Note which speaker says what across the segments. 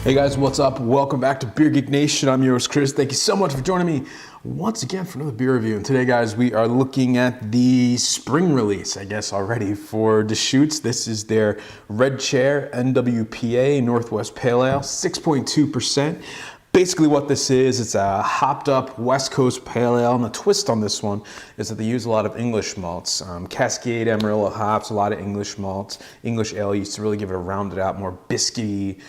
Speaker 1: Hey guys, what's up? Welcome back to Beer Geek Nation. I'm your host, Chris. Thank you so much for joining me once again for another beer review. And today, guys, we are looking at the spring release, I guess, already for Deschutes. This is their Red Chair NWPA Northwest Pale Ale, 6.2%. Basically what this is, it's a hopped up West Coast Pale Ale, and the twist on this one is that they use a lot of English malts. Cascade, Amarillo hops, a lot of English malts. English ale used to really give it a rounded out, more biscuity,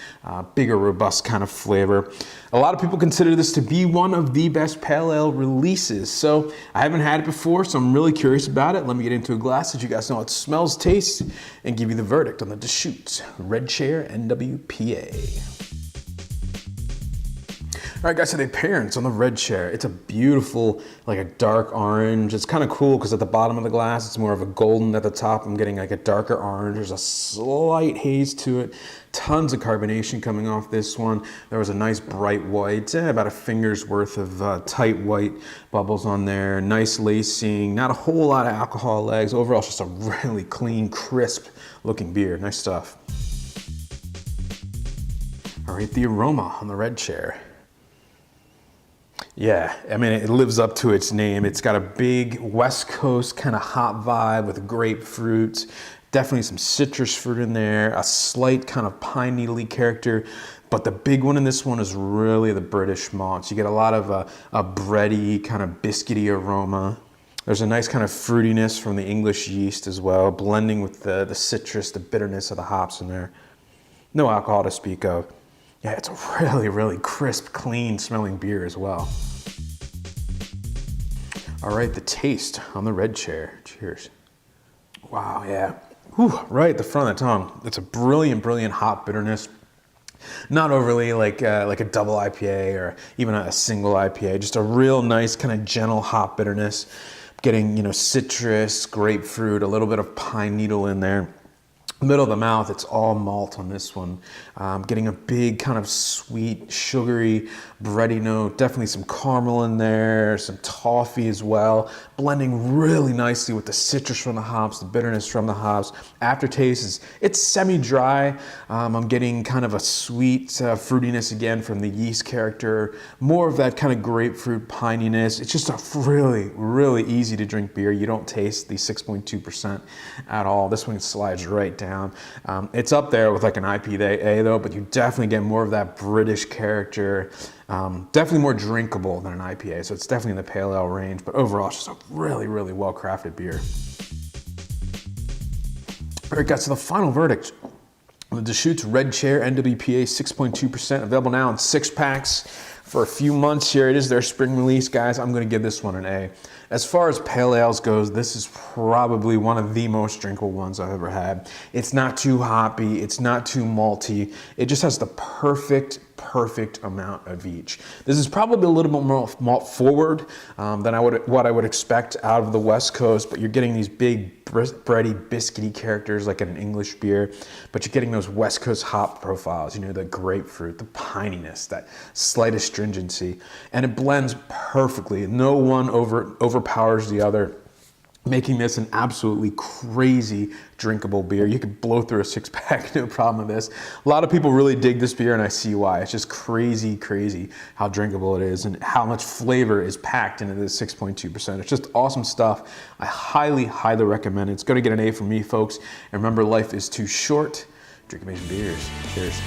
Speaker 1: bigger, robust kind of flavor. A lot of people consider this to be one of the best Pale Ale releases. So I haven't had it before, so I'm really curious about it. Let me get into a glass so you guys know how it smells, tastes, and give you the verdict on the Deschutes Red Chair NWPA. All right, guys, so the appearance on the Red Chair, it's a beautiful, like a dark orange. It's kind of cool because at the bottom of the glass, it's more of a golden. At the top, I'm getting like a darker orange. There's a slight haze to it. Tons of carbonation coming off this one. There was a nice bright white, about a finger's worth of tight white bubbles on there. Nice lacing, not a whole lot of alcohol legs. Overall, it's just a really clean, crisp looking beer. Nice stuff. All right, the aroma on the Red Chair. Yeah, I mean, it lives up to its name. It's got a big West Coast kind of hop vibe with grapefruits, definitely some citrus fruit in there, a slight kind of pine needle-y character, but the big one in this one is really the British malts. You get a lot of a bready, kind of biscuity aroma. There's a nice kind of fruitiness from the English yeast as well, blending with the citrus, the bitterness of the hops in there. No alcohol to speak of. Yeah, it's a really, really crisp, clean smelling beer as well. All right, the taste on the Red Chair. Cheers. Wow, yeah. Whew, right at the front of the tongue. It's a brilliant, brilliant hop bitterness. Not overly like a double IPA or even a single IPA. Just a real nice kind of gentle hop bitterness. Getting, you know, citrus, grapefruit, a little bit of pine needle in there. Middle of the mouth, it's all malt on this one. Getting a big kind of sweet, sugary, bready note. Definitely some caramel in there, some toffee as well. Blending really nicely with the citrus from the hops, the bitterness from the hops. Aftertaste it's semi-dry. I'm getting kind of a sweet fruitiness again from the yeast character. More of that kind of grapefruit pininess. It's just a really, really easy to drink beer. You don't taste the 6.2% at all. This one slides right down. It's up there with like an IPA though, but you definitely get more of that British character. Definitely more drinkable than an IPA, so it's definitely in the pale ale range, but overall it's just a really, really well-crafted beer. All right, guys, so the final verdict. The Deschutes Red Chair NWPA 6.2%, available now in 6-packs for a few months here. It is their spring release, guys. I'm gonna give this one an A. As far as pale ales goes, this is probably one of the most drinkable ones I've ever had. It's not too hoppy, it's not too malty. It just has the perfect amount of each. This is probably a little bit more malt forward than what I would expect out of the West Coast, but you're getting these big bready, biscuity characters like in an English beer, but you're getting those West Coast hop profiles, you know, the grapefruit, the pininess, that slight astringency, and it blends perfectly. No one overpowers the other, making this an absolutely crazy drinkable beer. You could blow through a 6-pack, no problem with this. A lot of people really dig this beer, and I see why. It's just crazy, crazy how drinkable it is and how much flavor is packed into this 6.2%. It's just awesome stuff. I highly, highly recommend it. It's gonna get an A from me, folks. And remember, life is too short. Drink amazing beers. Cheers.